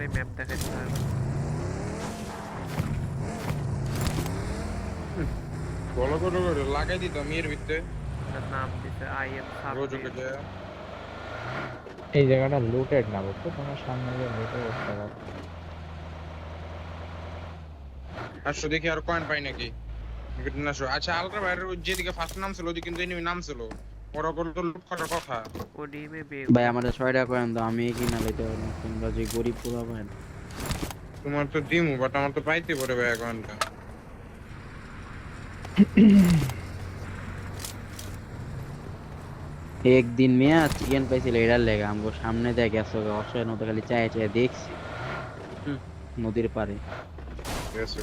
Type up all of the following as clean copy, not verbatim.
খালি ম্যাপ দেখাইতে পারবে। বলো করে লাগাই দিতাম এর ভিতরে এটার নাম দিছে আইএম রোজকে সাবমেরিন। যে এই জায়গাটা লুটেড না বুঝছো, তোমার সামনে গিয়ে লুটে করতে পারো। আসো দেখি আর কয়েন পাই নাকি না আসো। আচ্ছা আলট্রা ভাইয়ের যেদিকে ফার্স্ট নাম ছিল ওদিকে কিন্তু এনিমি নাম ছিল, ওরা করে তো লুট করার কথা। ওডিএমে ভাই বেগুলা। আমাদের 6 টাকা কয়েন দাও, আমি কিনা লইতে পারবো, তোমরা যে গরিব পুরো ভাই। তোমার তো দিমু বাট আমার তো পাইতে পারে ভাই কয়েনটা। একদিন মিয়া চিকেন পাইছিল এটার লেগে আমগো সামনে দিয়ে গেছো, অসহায় নতো খালি চায় চায় দেখছি। নদীর পারে। ঠিক আছে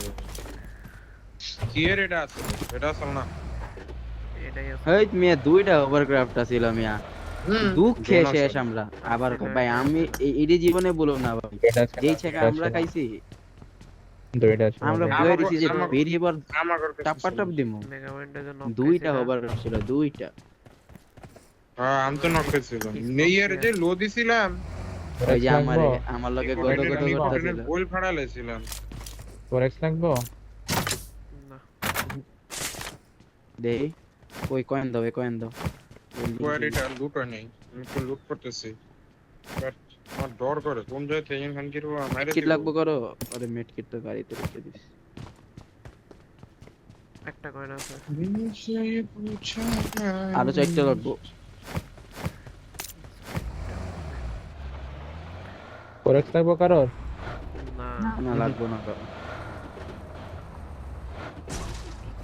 কি এর এটা আছে, এটা আসল না। এটাই আছে। এই মিয়া 2টা ওভারক্রাফট ছিল মিয়া, দুঃখে জোন আছে। শেষ আমরা। আবার ভাই আমি এই জীবনে বলবো না ভাই, এটা ছিল, যেই ছেকা এটা আমরা ছিল, খাইছি দুইটা ছিল, আমরা দুইটা। বয়ে দিছি যে আমাকে- বেরিয়েবার আমার কাছে টাপ্পা ছিল। টাপ দিমু। মেগাওয়েন্টের জন্য 2টা ওভারক্রাফট ছিল, 2টা। হ্যাঁ আমি তো নক করেছিলাম নেইয়ের যে লো দিছিলাম ওই যে লাগবো? আমার লগে গদ কোটেনের গদ আমি করতেছিল। কোটেনের গোল ফাড়ালেছিলাম। ফোরেক্স লাগবো? না দেই ওই কয়েন দাও, ওই কয়েন দাও। কোয়ারিটা লুট হয় নাই, আমি তো লুট করতেছি বাট আমার ডর করে কোন জায়গা থেকে খান কি রুয়া মাইরে কিট লাগবো করো, আরে মেট কিট তো গাড়িতে রেখে দিস। একটা কয়েন আছে। আরো 4টা লাগবো। ফোরেক্স লাগবো কারোর? না না লাগবো না কারো।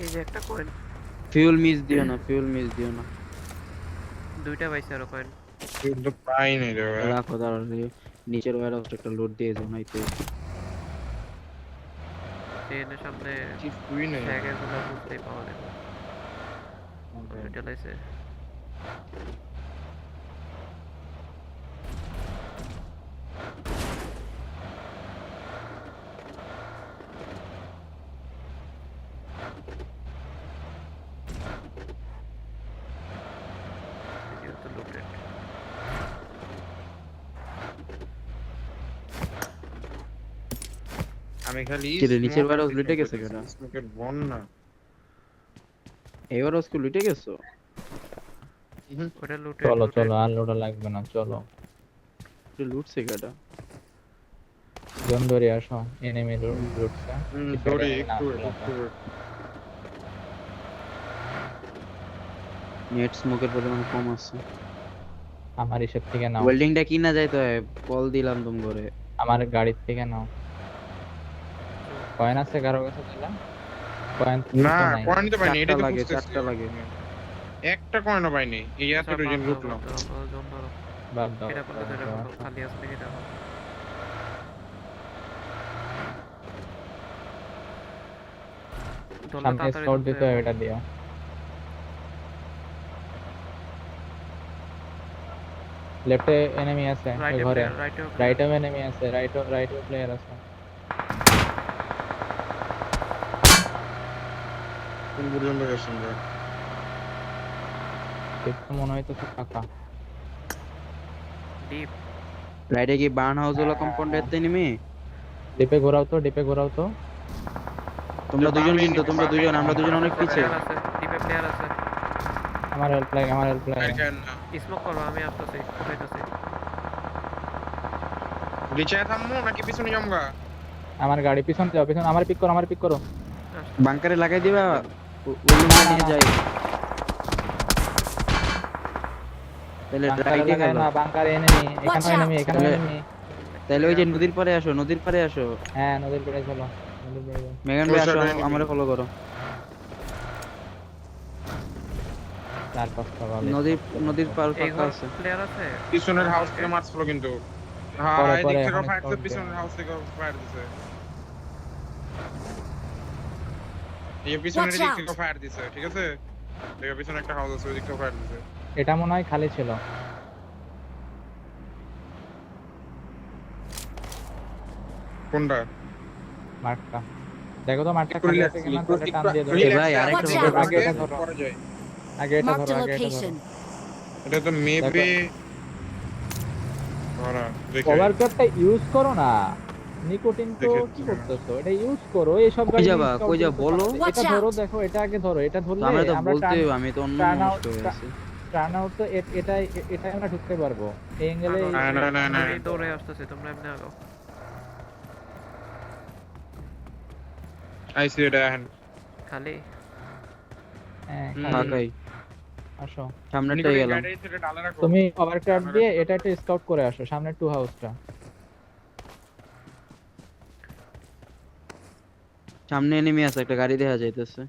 এই যে একটা কয়েন, ফিউল মিস দিও না, ফিউল মিস দিও না। দুইটা পাইছে আরো কয়েন। কিন্তু পাই নাই রে ভাই। রাখো দাঁড়ালে নিচের ওয়ার হাউসটা একটা লোড দিয়ে যাও নাইতে। ট্রেনের সামনে কিছুই নাই। ট্যাগের গুলো বুঝতেই পাওয়া যাবে। এটা লাইছে ভিডিও তো লুটেড। আমি খালি কি রে, নিচের warehouse লুটে গেছে কেডা? স্মোকের বন্যা। এই ওয়ার হাউস কি লুটে গেছো? ওটা লুটেড। চলো চলো, আর লোটা লাগবে না, চলো লুটছে কেডা? জন ধরে আসো, এনিমি লুটছে। দৌড়ে একটু একটু নেট স্মোকের পরিমাণ কম আছে। আমার হিসেব থেকে নাও, ওয়েল্ডিংটা কিনা যায় তো, কল দিলাম তুম করে। আমার গাড়ির থেকে নাও। কয়েন আছে কারো কাছে দিলাম? কয়েন না তো নাই। কয়েন তো পাইনি, 4টা এটা তো লাগে, বুঝতেছি। 4টা লাগে। একটা কয়েনও পাইনি, এই এত রিজন লুটলাম। বাদ দাও, এটা করলে তো বাদ এটা দাও। করো, খালি আছে নাকি দেখো। দোলনা সামনে তাড়াতাড়ি শর্ট ঢুকতে দিতে হবে, হবে। এটা দিও। লেফটে এনিমি আছে এই রাইটে ঘরে, প্লেয়ার, রাইটে রাইটে এনিমি আছে, রাইটে প্লেয়ার আছে। কোন পর্যন্ত গেছেন ভাই? দেখতে মনে হইতেছে ফাঁকা। ডিপ। রাইডে কি বার্ন হাউস হলো কম্পাউন্ডের তে নেমে? ডিপে ঘোরাও তো, ডিপে ঘোরাও তো। তোমরা দুজন কিন্তু, তোমরা দুজন, আমরা দুজন অনেক পিছে। প্লেয়ার আছে, ডিপে প্লেয়ার আছে। আমার হেল্প লাগে, আমার হেল্প লাগে। দেখেন না স্মোক করো, আমি আসতেছি, যাইতাছি। নিচে থামমু নাকি পিছনে জমগা? আমার গাড়ি পিছন যাও, পিছন আমার পিক করো, আমার পিক করো। বাংকারে লাগাই দিবা, ওইগুলো নিয়ে যাই। তাহলে বাংকারে রাইডে লাগায় গেল। না, বাংকারে এনিমি, এখানে Watch out! এনিমি, এখানে তাহলে- এনিমি। তাহলে ওই যে নদীর পারে আসো, নদীর পারে আসো। হ্যাঁ নদীর পাড়ে চলো, নদীর পাড়ে যাও। মেগান ভাই আসো, ওই side এ আমারে ফলো করো। চার পাঁচটা ভালো। নদীর পার এই ফাঁকা ঘর আছে। প্লেয়ার আছে। পিছনের হাউস থেকে মারছিল কিন্তু। হ্যাঁ পরে, এদিক পরে, থেকে এখানে ফায়ার দিছে, shot পিছনের দেয়। হাউস থেকে ফায়ার দিছে। এই পিছনের Watch দিক out! থেকে ফায়ার দিছে, ঠিক আছে? দেখো পিছনে একটা হাউস আছে, ওই দিক থেকে ফায়ার দিছে। এটা মনে হয় খালি ছিল। কোনটা? মাঠটা দেখো তো, মাঠটা একটু খালি relax, আছে কিনা, একটু- তাহলে টান দিয়ে একটু ধরো। relax, ভাই, আরেকটা Watch হবে, out! আগে এটা ধরো। পরে যাই। আগে এটা Marked ধরো, a আগে এটা ধরো। location. এটা তো মেবি ধরা দেখে ওভারক্যাপটা ইউজ করো না। নিকোটিন তো দেখে কি তো। করতেছো? এটা ইউজ করো, এইসব কই গাড়ি যাবা? discount কই দিতে যাবা? বলো। পারবে। Watch এটা ধরো, out! দেখো এটা আগে ধরো, এটা তো ধরলে আমরা তো আমরা বলতে হইবো, আমি তো অন্য টার্ন আউট মনস্ক হয়ে আছি। টার্ন আউট তো এটাই আমরা ঢুকতে পারবো এই অ্যাঙ্গেলে। না। এই দৌড়ে আসতেছে, তোমরা এমনি আগাও। আইসি এটা এখন খালি হ্যাঁ হুম। খালি। ফাঁকাই। আসো, সামনেরটাই নিকটে গেলাম। গাড়ি ছেড়ে ডালে রাখো। তুমি ওভারক্রাফট দিয়ে এটা একটু স্কাউট করে আসো, সামনে টু হাউসটা। সামনে এনিমি আছে, একটা গাড়ি দেখা যাইতেছে।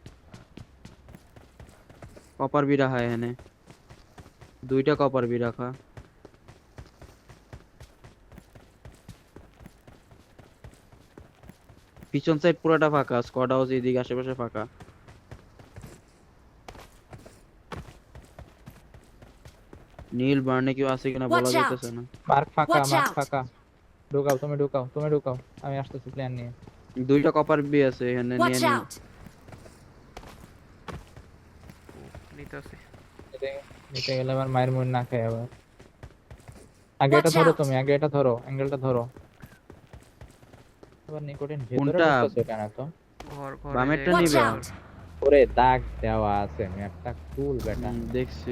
কপার বি রাখা এখানে, 2টা কপার বি রাখা। পিছন সাইড পুরোটা ফাঁকা, স্কোয়াড হাউস এদিকে আশেপাশে ফাঁকা। নীল বার্নে কেউ আছে কিনা বলা Watch out! যাইতেছে না। মার্ক ফাঁকা, Watch মার্ক out! ফাঁকা। তুমি ঢুকাও, আমি আসতেছি প্ল্যান নিয়ে। 2টা কপার বি আছে এখানে, নিয়ে Watch নিন। out! নিতেছি। নিতে গেলে আমার মায়ের মন না খায় আবার। আগে Watch এটা ধরো, out! তুমি আগে এটা ধরো, অ্যাঙ্গেলটা ধরো। আবার নিকোটিন ভেতরে কোনটা? ঢুকতেছো কেন তো? ঘর ঘর বামেরটা Watch নিবে? out! ওরে দাগ দেওয়া আছে, ম্যাপটা কুল বেটা। দেখছি।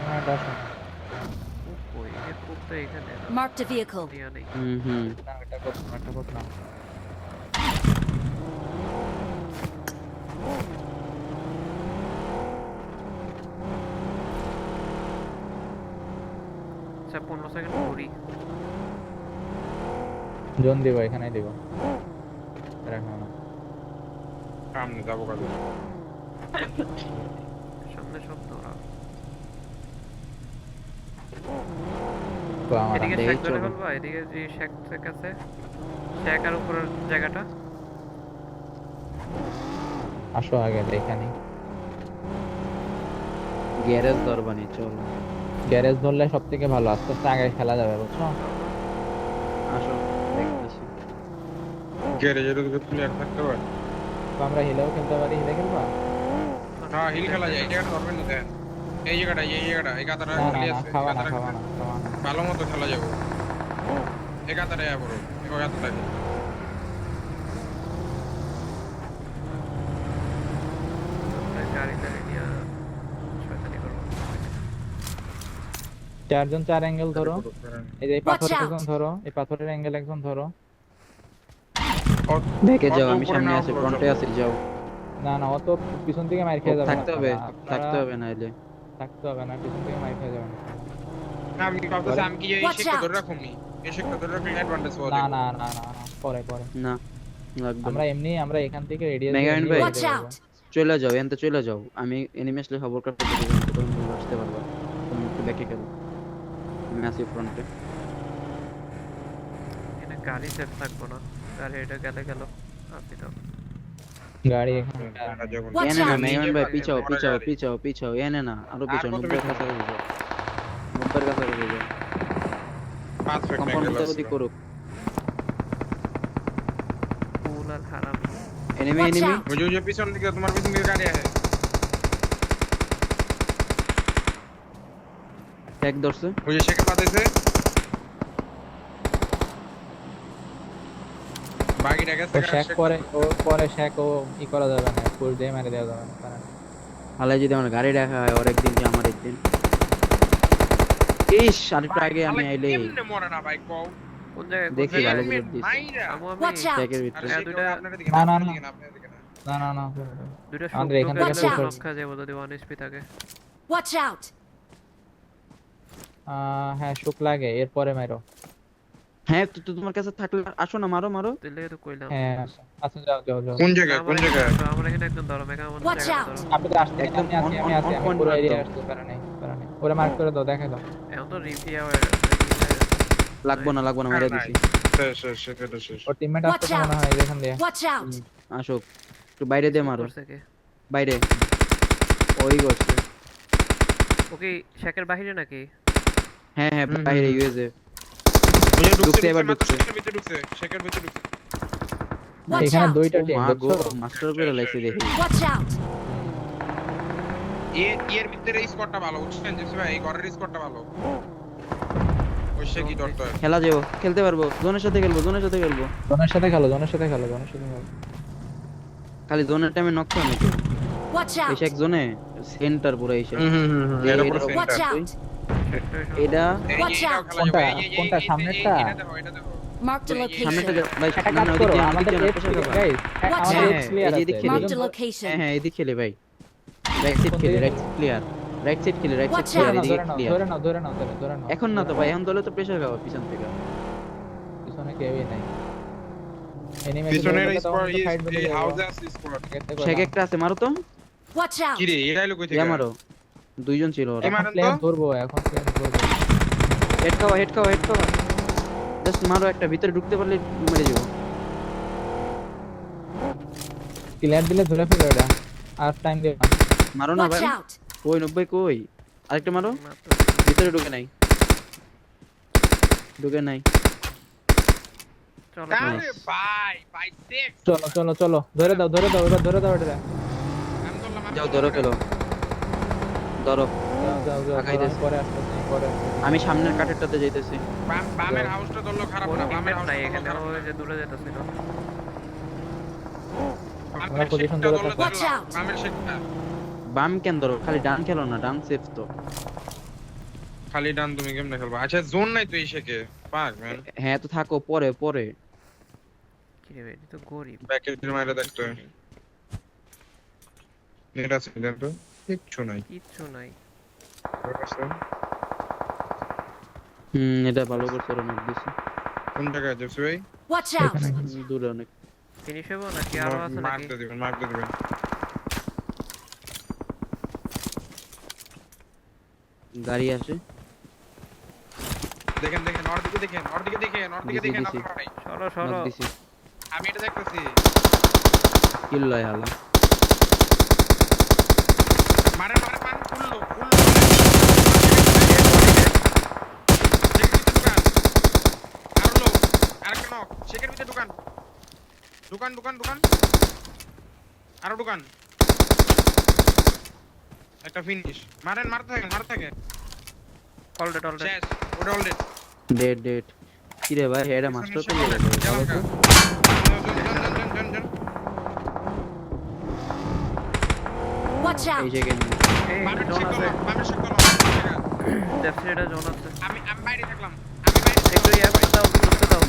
হ্যাঁ দেখো কই এর খুব তো এখানে না। Marked a vehicle. দিয়া নেই। হুম। না, এটা করো না। আচ্ছা 15 সেকেন্ড ঘুরি। জোন দিব, এখানেই দিব। রাখো না। সামনে যাবো কাজে। সামনে সব দৌড়া। তো আমার এদিকে দেখি শেক ধরে চলো। ফেলবা, এদিকে যে শেক শেক আছে। শেক আর উপরের জায়গাটা। আসো আগে এখানে। গ্যারেজ দরবানি চলো। গ্যারেজ ধরলে সব থেকে ভালো, আস্তে আস্তে আগে খেলা যাবে, বুঝছো? আসো দেখতেছি। গ্যারেজের দিকে প্লেয়ার থাকতে পারে। তো আমরা হিলেও খেলতে পারি, হিলে খেলবা? হ্যাঁ হিল খেলা যায়, এই জায়গাটা ধরবেন না দেন। এই জায়গাটা, এই কাতারে না খালি আছে। খাওয়া এই না কাতারে ভালো মতো খেলা যাবে। এই কাতারে আয় বড়, এই কাতারে। গাড়ি টাড়ি নিয়ে শয়তানি করবো। 4 জন 4 অ্যাঙ্গেল ধরো। এই যে এই Watch পাথরের out! একজন ধরো, এই পাথরের অ্যাঙ্গেল একজন ধরো। দেখে যাও, অত আমি উপরে সামনে না আছি, উপরে ফ্রন্টে যাও। আছি, যাও। না অত পিছন থেকে মার খেয়ে যাবে না। থাকতে হবে, আপনারা- থাকতে হবে নাইলে। থাকতে হবে না, পিছন থেকে মার খেয়ে যাবে না। আমি ভাবতেছি আমি কি এই Watch শেকটা out! ধরে রাখুমি। এই শেকটা ধরে রাখলে অ্যাডভান্টেজ পাওয়া না যাবে। না না না না, পরে না লাগবে আমরা না। এমনি আমরা এখান থেকে রেডিয়াস মেগাইন ভাই। Watch out! চলে যাও, এনতে চলে যাও। আমি এনিমি আসলে খবর কাটতে দিই, তখন তুমি আসতে পারবা। তুমি একটু ব্যাকে খেলো, আমি আছি ফ্রন্টে। এখানে গাড়ি সেফ থাকবো না। গাড়ি এটা গেলে গেল। আপনি তো গাড়ি এখানে আমরা যখন- Watch এনে না out! মেগাইন ভাই, পিছাও বড় পিছাও গাড়ি। পিছাও পিছাও, এনে না আরো পিছাও, কত 90 পিছাও? কাছাকাছি যাও, 90 কাছাকাছি যাও। 5 ফেক কম্পাউন্ড অ্যাঙ্গেল প্রতিরোধী আছে। করুক। ফুল আর হারাম। Enemy Watch enemy. out! ওই যে পিছন দিকে, তোমার পিছন দিকে গাড়ি আসে। ট্যাগ ধরছে। ওই যে শেকে পাতেছে। বাকিটা গেছে ও শেক পরে শেক ও ই করা যাবে না, ফুল দিয়ে মেরে দেওয়া যাবে না, কারণ হালাই যদি আমার গাড়ি দেখা হয়, ওর একদিন কি আমার একদিন। ইস, আরেকটু আগে আমি আইলে কেমনে মরে না ভাই কও? কোন জায়গায় কোন দেখি জায়গায়? ভালো হেলমেট করে দিছি। মাইরা। আমু আমি Watch out! ট্যাগের আর ভিতরে। হ্যাঁ, সে দুইটা- আপনাদের দিকে না, না, না, আপনাদের না। দিকে না, আপনাদের দিকে না। না দুইটা আমাদের শুকনো এখান গেলে থেকে তো শেষ রক্ষা যাবে যদি 1 HP থাকে। Watch out! হ্যাঁ শুক লাগে, এরপরে মারো। হ্যাঁ, তো তোমার কাছে থাকলে আসো না, মারো মারো। তুই লেগে তো কইলাম। হ্যাঁ আচ্ছা যাও কোন জায়গায়, কোন আমার জায়গায়? এখানে- আমার এখানে একদম ধরো, মেগা আমার Watch জায়গাটা out! ধরো। আপনি তো আসতে একদম আমি আছি on আমি point পুরো mark এরিয়া দাও। আসতে পারে নাই। ওরা মার্ক করে দাও, দেখে দাও। এখন তো রিভিউ হয়ে গেছে। লাগবো না মেরে দিছি। শেষ, সেটা শেষ। ওর টিমমেট Watch আসতে মনে out! হয় এখান দিয়ে। Watch out! আসো, একটু বাইরে দিয়ে মারো, করছে কে? বাইরে। ওই করছে। ওকে শেকের বাহিরে নাকি? হ্যাঁ হুম, বাইরে হুম। ইউএসএ। ওই যে ঢুকছে, এবার মাত্র ঢুকছে। শেকের ভিতরে ঢুকছে, শেকের ভিতরে ঢুকছে। Watch এখানে out! দুইটা ও টিম, মা গো, বুঝছো? মাস্টার করে লাইছে দেখি। Watch out! এর ভিতরে স্কোরটা ভালো, বুঝছেন জেসি ভাই, এই ঘরের স্কোরটা ভালো। ওই সে কি ধরতে হয় খেলা যাবো, খেলতে পারবো, জোনের সাথে খেলবো, জোনের সাথে খেলবো। জনের সাথে খেলো, জনের সাথে খেলো, জনের সাথে খেলো। খালি জোনের টাইমে নক করে নাকি Watch এসে out! এক জোনে সেন্টার পুরো এসে এটা পুরো Watch সেন্টার out! এটা Watch out! কোনটা? সামনেরটা? এটা দেখো এটা দেখো Marked a সামনেটা location. ভাই, একটা না, কাজ না, করো, ওদিক দিয়ে, আমাদের ওদিক দিয়ে এক্স pressure খাবা। গাইস, Watch আমাদের out! এক্স ক্লিয়ার এই যে আছে। এদিক খেলে। Marked a দুজন- location. হ্যাঁ এদিক খেলে ভাই, রাইট সাইড খেলে, right side clear, right side খেলে, right side Watch clear, out! এদিকে ধরে নাও, ক্লিয়ার। ধরে নাও, ধরে নাও, ধরে নাও, ধরে নাও। এখন না তো ভাই, এখন দলে তো প্রেসার খাওয়া পিছন থেকে। পিছনে কেউই নাই। এনিমি পিছনের স্পট এই হাউসে আছে স্পট শেখ একটা আছে, মারো তো। Watch out! কি রে এরা এলো কই থেকে ইয়া মারো, দুইজন ছিল ওরা। এই মারেন তো প্লেন ধরবো, এখন প্লেন ধরবো। হেড খাওয়া, হেড খাওয়া, হেড খাওয়া, জাস্ট মারো একটা, ভিতরে ঢুকতে পারলে মেরে যাবো। ক্লিয়ার দিলে ধরে ফেলো এটা। আর টাইম দিও না। মারো না Watch ভাই, out! কই 90 কই, আরেকটা মারো, ভিতরে ঢুকে নাই, ঢুকে নাই। আরে ভাই ভাই দেখ চলো চলো চলো, ধরে দাও, ধরে দাও, এবার ধরে দাও এটা। আমি ধরলাম যাও ধরো ফেলো, ধরো। যাও যাও যাও, আগাইতেছি। আমি পরে আসতেছি, পরে আসতেছি। আমি সামনের কাঠেরটাতে যাইতেছি। বামের হাউসটা ধরলো খারাপ না বামের হাউসটা নাই ধরলো এখানে, খারাপ ওই যে দূরে যেতেছিল। আমরা position ধরে থাকবো। Watch out! বামের শেকটা বাম কেন ধরো, খালি ডান খেলো না, ডান সেফ তো। খালি ডান তুমি কেমনে খেলবা আচ্ছা জোন নাই তো এই শেকে পাক ম্যান হ্যাঁ তো থাকো, পরে পরে। কি রে ভাই, এটা তো গরিব। ব্যাকের দিকে মাইরা দেখতে নেট আছে দেখো কিচ্ছু নাই কিচ্ছু নাই। এটা ভালো করছে, ওরা নক দিছে। কোন জায়গায় যাচ্ছে ভাই Watch out! দূরে অনেক। ফিনিশ হবো নাকি আরো আছে নাকি? মারতে দিবেন গাড়ি আসে, দেখেন ওর দিকে দেখেন দিছি। আপনারা ভাই। সরো নক সরো। দিছি, আমি এটা দেখতেছি কিল লয় হালা। মারেন ফুললো শেখের ভিতরে দোকান আরো দোকান একটা ফিনিশ মারতে থাকেন অলরেড অলরেড। শেষ ওটা অলরেডি ডেড ডেড। কি রে ভাই, এটা মাস্টার তো লেগে গেল। জন Watch এই out! জায়গায় নেই। এই বামের জোন শেক আছে, বামের শেক লেফট সাইডে জোন আছে। আমি বাইরে থাকলাম একটু ইয়া করে দাও, ঢুকতে দাও।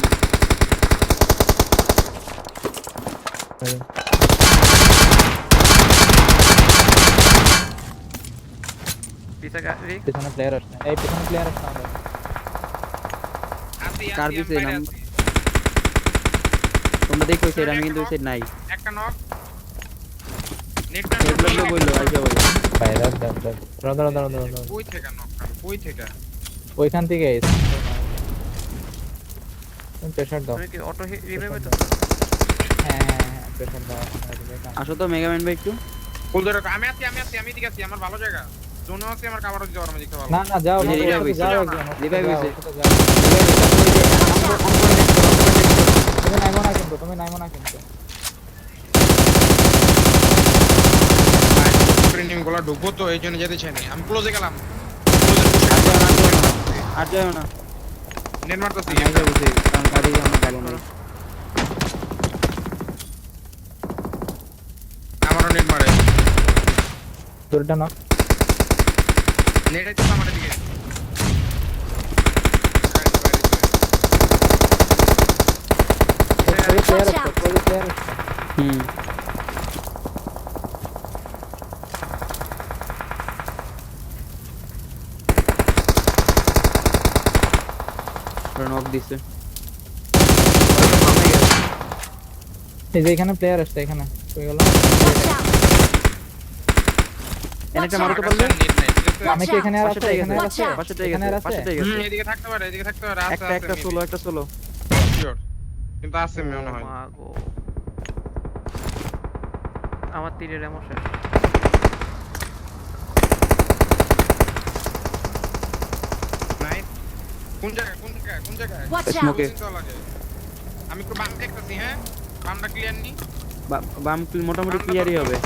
পিছে গাড়ি। পিছনে প্লেয়ার আসছে, এই পিছনে প্লেয়ার আসছে আমাদের। কার পিছে নাম? তোমরা দেখো সাইড, আমি কিন্তু সাইড নাই। একটা নক নেটটা হেড লাগলো বললো, আইসা বললো। ভাই দাঁড়াও দাঁড়াও দাঁড়াও দাঁড়াও। কই থেকে নক কই থেকে ওইখান থেকে এসে তুমি প্রেসার দাও। তুমি কি অটো রিভাইভ হইতো? হ্যাঁ প্রেসার দাও। আসো তো মেগাম্যান ভাই একটু। ফুল ধরে রাখো। আমি এদিকে আছি আমার ভালো জায়গা জোনও আছে আমার কাভারও দিতে পারো আমি দেখতে ভালো না না যাও, এই যে ওর revive সাথে হইছে, যাও একজন, ওর সাথে revive যাও, হইছে। ওর সাথে যাও। তুমি নাইমো না কিন্তু, তুমি নাইমো না কিন্তু। ট্রেনিং গুলো ঢুকবো তো এই জন্য যেতে চাই না আমি ক্লোজে গেলাম আর যাও না, নেট মারতেছি আমি আইসা বলছি, কারণ গাড়ি আমার ভালো নেই। আমারও নেট মারে দূরটা নক। নেট আছে আমার দিকে ওই প্লেয়ার Watch আসছে, out! ওই প্লেয়ার আসছে। হুম নক দিছে। এই যে এখানে প্লেয়ার আসছে, এখানে কই গেল? Watch out! এনেটা Watch মারো out! তো পারলে। নেট নাই ঠিক আছে আমি কি এখানে আর আছে, পাশেটাই এখানে আর গেছে, আছে, পাশেটাই এখানে গেছে, আর আছে। পাশেটাই গেছে। এদিকে থাকতে পারে আছে একটা সোলো, একটা সোলো। শিওর কিন্তু আছে মনে হয় মা গো। আমার তীরের এমন শেষ। নাই কোন জায়গায় Watch out! Smoke. চিন্তা লাগে আমি একটু বাম দেখতেছি হ্যাঁ বামটা ক্লিয়ার নি বাম মোটামুটি ক্লিয়ারই হবে।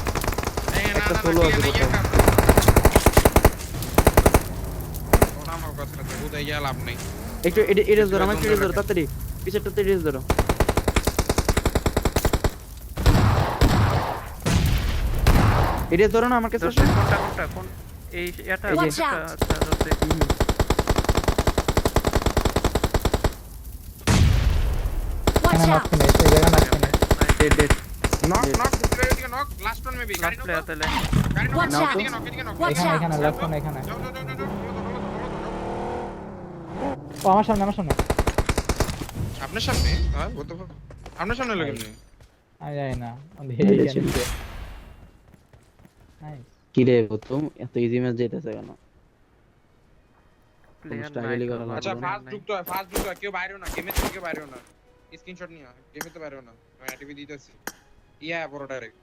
এই না একটা না solo আছে clear নেই, কোথাও। একটা আছে। ওটা আমার কাছে না বুঝাই গিয়ে লাভ নেই একটু এডিস ধরো, আমার এডিস ধরো তাড়াতাড়ি, পিছেরটাতে এডিস ধরো। এডিস ধরো না আমার কাছে ধরছে আসো। কোনটা কোন এই এটা এই যে। Watch out! আচ্ছা ধরছে। Watch এখানে out! নক নেই, এই জায়গা নক নেই। Dead dead. নক নক ভিতরে এদিকে নক লাস্ট ওয়ান মেবি গাড়ি লাস্ট নক প্লেয়ার তাহলে গাড়ি নক Watch out! এদিকে নক এদিকে নক Watch এখানে out! এখানে লেফট কোন এখানে। যাও যাও যাও যাও ও আমার সামনে আমার সামনে। আপনার সামনে হ্যাঁ ও তো আপনার সামনে লাগে না আমি জানি না মেরেছে। নাইস। কি রে বন্ধু, এত ইজি ম্যাচ যেতেছে কেন? প্লেয়ার struggle-ই করা লাগবে। আচ্ছা ফাস্ট যুক্ত হয় কেউ বাইরেও না গেমের থেকে বাইরেও না স্ক্রিনশট নিও গেমে তো বাইরেও না আমি অ্যাটিভি দিতেছি ইয়া বড় ডাইরেক্ট